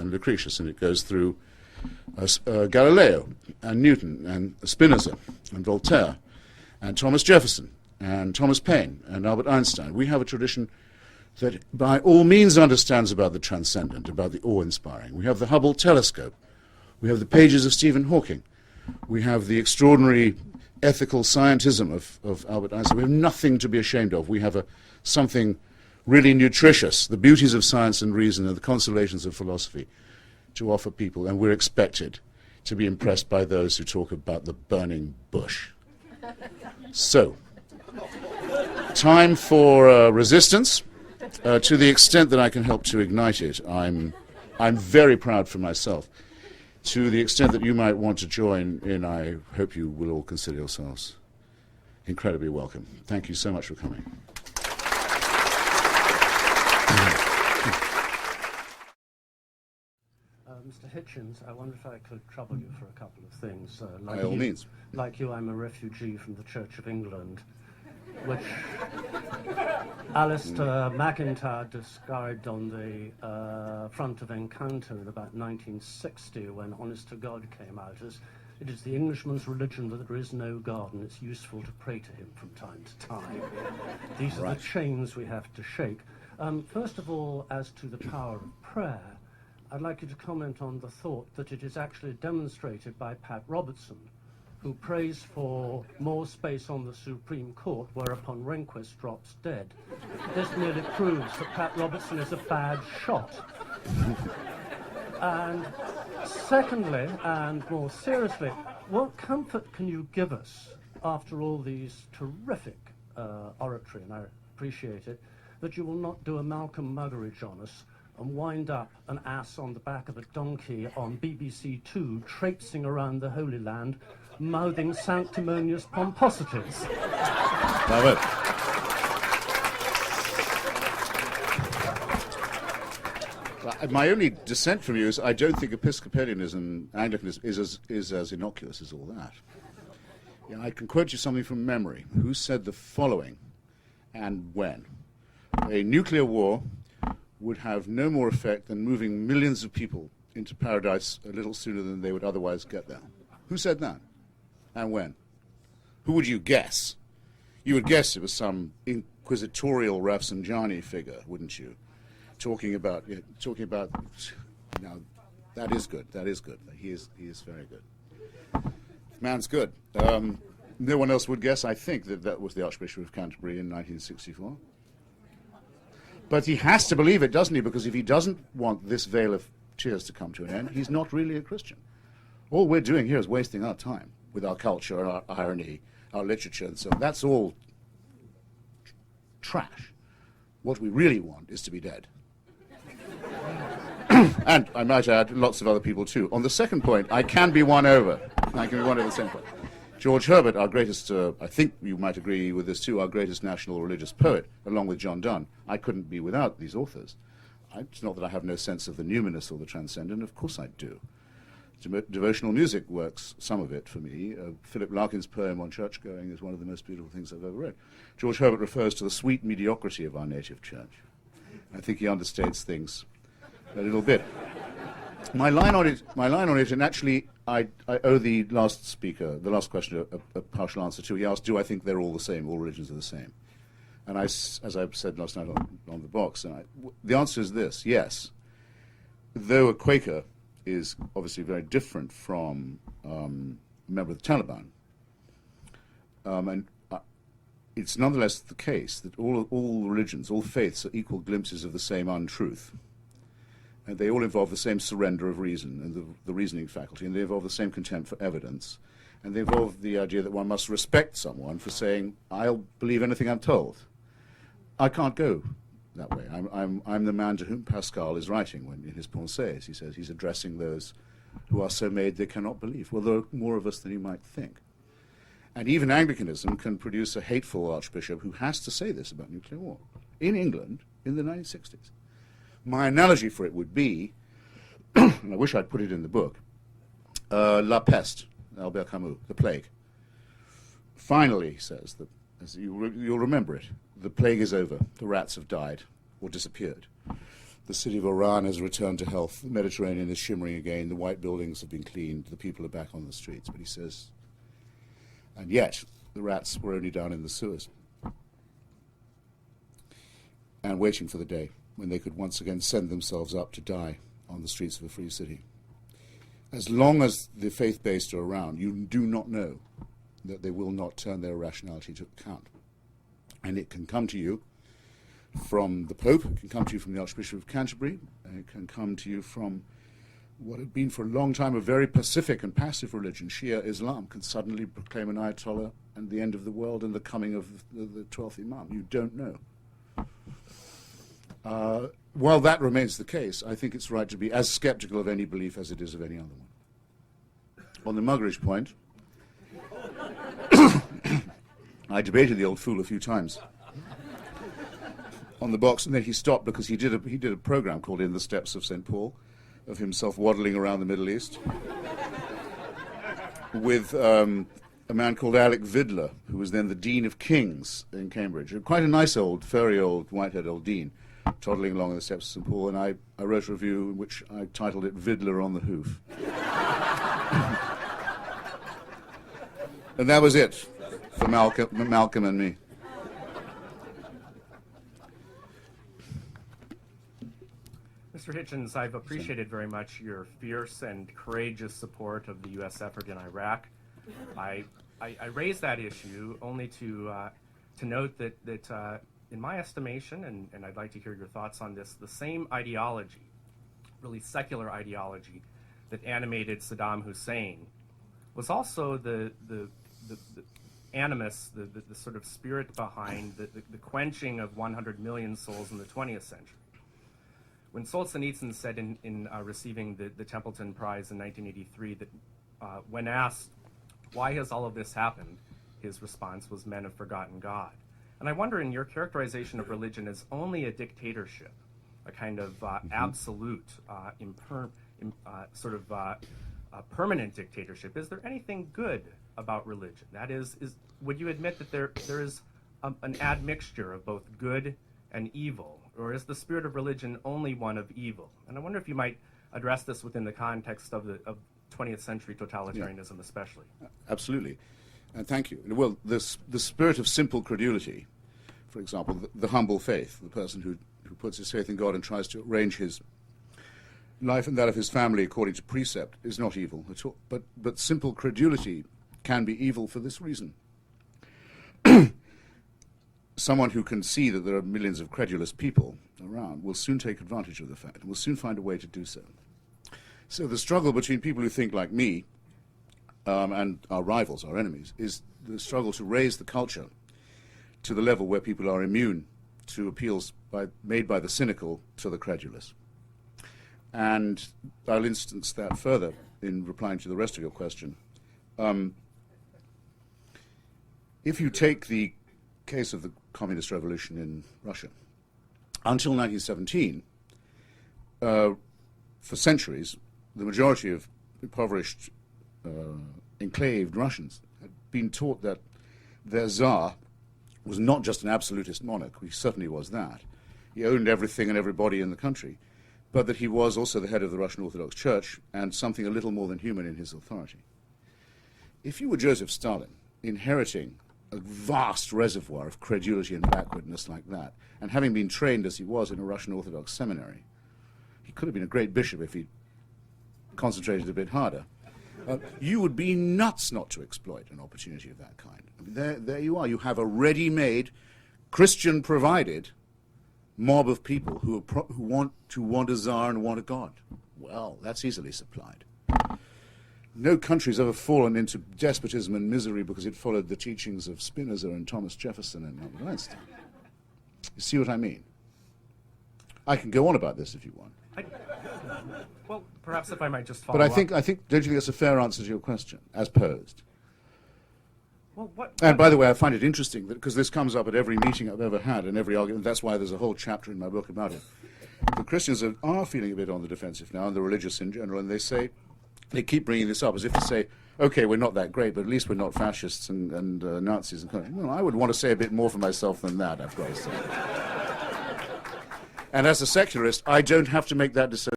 and Lucretius, and it goes through Galileo and Newton and Spinoza and Voltaire and Thomas Jefferson and Thomas Paine and Albert Einstein. We have a tradition that by all means understands about the transcendent, about the awe-inspiring. We have the Hubble telescope. We have the pages of Stephen Hawking. We have the extraordinary ethical scientism of Albert Einstein. We have nothing to be ashamed of. We have something really nutritious, the beauties of science and reason and the consolations of philosophy to offer people, and we're expected to be impressed by those who talk about the burning bush. So, time for resistance. To the extent that I can help to ignite it, I'm very proud for myself. To the extent that you might want to join in, I hope you will all consider yourselves incredibly welcome. Thank you so much for coming. Mr. Hitchens, I wonder if I could trouble you for a couple of things. By all means. Like you, I'm a refugee from the Church of England, which Alistair MacIntyre described on the front of Encounter in about 1960 when Honest to God came out as, "It is the Englishman's religion that there is no God, and it's useful to pray to him from time to time." These are the chains we have to shake. First of all, as to the power of prayer, I'd like you to comment on the thought that it is actually demonstrated by Pat Robertson, who prays for more space on the Supreme Court, whereupon Rehnquist drops dead. This merely proves that Pat Robertson is a bad shot. And secondly, and more seriously, what comfort can you give us after all these terrific oratory, and I appreciate it, that you will not do a Malcolm Muggeridge on us and wind up an ass on the back of a donkey on BBC Two, traipsing around the Holy Land, mouthing sanctimonious pomposities? Love it. My only dissent from you is I don't think Episcopalianism, Anglicanism, is as innocuous as all that. Yeah, I can quote you something from memory. Who said the following, and when? A nuclear war would have no more effect than moving millions of people into paradise a little sooner than they would otherwise get there. Who said that? And when? Who would you guess? You would guess it was some inquisitorial Rafsanjani figure, wouldn't you? Talking about, now, that is good. He is very good. Man's good. No one else would guess, I think, that was the Archbishop of Canterbury in 1964. But he has to believe it, doesn't he? Because if he doesn't want this veil of tears to come to an end, he's not really a Christian. All we're doing here is wasting our time with our culture, our irony, our literature, and so on. That's all trash. What we really want is to be dead. And I might add, lots of other people too. On the second point, I can be won over. I can be won over the same point. George Herbert, our greatest, I think you might agree with this too, our greatest national religious poet, along with John Donne. I couldn't be without these authors. It's not that I have no sense of the numinous or the transcendent, of course I do. Devotional music works, some of it, for me. Philip Larkin's poem on church-going is one of the most beautiful things I've ever read. George Herbert refers to the sweet mediocrity of our native church. I think he understates things a little bit. My line on it, and actually I owe the last question, a partial answer to. He asked, do I think they're all the same, all religions are the same? And as I said last night on the box, the answer is this, yes. Though a Quaker is obviously very different from a member of the Taliban, and it's nonetheless the case that all religions, all faiths are equal glimpses of the same untruth. And they all involve the same surrender of reason and the reasoning faculty, and they involve the same contempt for evidence, and they involve the idea that one must respect someone for saying, I'll believe anything I'm told. I can't go that way. I'm the man to whom Pascal is writing when in his Pensées. He says he's addressing those who are so made they cannot believe. Well, there are more of us than you might think. And even Anglicanism can produce a hateful archbishop who has to say this about nuclear war in England in the 1960s. My analogy for it would be, and I wish I'd put it in the book, La Peste, Albert Camus, the plague. Finally, he says, you'll remember it, the plague is over, the rats have died or disappeared. The city of Oran has returned to health. The Mediterranean is shimmering again. The white buildings have been cleaned. The people are back on the streets. But he says, and yet the rats were only down in the sewers and waiting for the day when they could once again send themselves up to die on the streets of a free city. As long as the faith-based are around, you do not know that they will not turn their rationality to account. And it can come to you from the Pope, it can come to you from the Archbishop of Canterbury, and it can come to you from what had been for a long time a very pacific and passive religion. Shia Islam can suddenly proclaim an Ayatollah and the end of the world and the coming of the 12th Imam. You don't know. While that remains the case, I think it's right to be as skeptical of any belief as it is of any other one. On the Muggeridge point, I debated the old fool a few times on the box, and then he stopped because he did a program called In the Steps of St. Paul, of himself waddling around the Middle East with a man called Alec Vidler, who was then the Dean of Kings in Cambridge. Quite a nice old, furry old, white-haired old dean, toddling along the steps of St. Paul, and I wrote a review in which I titled it Vidler on the Hoof. And that was it for Malcolm and me. Mr. Hitchens, I've appreciated very much your fierce and courageous support of the U.S. effort in Iraq. I raise that issue only to note that in my estimation, and I'd like to hear your thoughts on this, the same ideology, really secular ideology, that animated Saddam Hussein was also the animus, the sort of spirit behind the quenching of 100 million souls in the 20th century. When Solzhenitsyn said in receiving the Templeton Prize in 1983 that when asked, why has all of this happened, his response was, men have forgotten God. And I wonder, in your characterization of religion as only a dictatorship, a kind of absolute, permanent dictatorship, is there anything good about religion? That is would you admit that there is an admixture of both good and evil? Or is the spirit of religion only one of evil? And I wonder if you might address this within the context of 20th century totalitarianism, especially. Absolutely. And thank you. Well, the spirit of simple credulity, for example, the humble faith, the person who puts his faith in God and tries to arrange his life and that of his family according to precept, is not evil at all. But simple credulity can be evil for this reason. Someone who can see that there are millions of credulous people around will soon take advantage of the fact and will soon find a way to do so. So the struggle between people who think like me and our rivals, our enemies, is the struggle to raise the culture to the level where people are immune to appeals made by the cynical to the credulous. And I'll instance that further in replying to the rest of your question. If you take the case of the communist revolution in Russia, until 1917, for centuries, the majority of impoverished, enclaved Russians had been taught that their Tsar was not just an absolutist monarch, he certainly was that. He owned everything and everybody in the country, but that he was also the head of the Russian Orthodox Church and something a little more than human in his authority. If you were Joseph Stalin, inheriting a vast reservoir of credulity and backwardness like that, and having been trained as he was in a Russian Orthodox seminary, he could have been a great bishop if he concentrated a bit harder. You would be nuts not to exploit an opportunity of that kind. I mean, there you are. You have a ready-made, Christian-provided mob of people who want a czar and want a god. Well, that's easily supplied. No country's ever fallen into despotism and misery because it followed the teachings of Spinoza and Thomas Jefferson and Albert Einstein. You see what I mean? I can go on about this if you want. Well, perhaps if I might just follow But up. don't you think that's a fair answer to your question, as posed? Well, And by the way, I find it interesting that because this comes up at every meeting I've ever had and every argument, that's why there's a whole chapter in my book about it. The Christians are feeling a bit on the defensive now, and the religious in general, and they keep bringing this up as if to say, okay, we're not that great, but at least we're not fascists and Nazis. And well, I would want to say a bit more for myself than that, I've got to say. And as a secularist, I don't have to make that decision.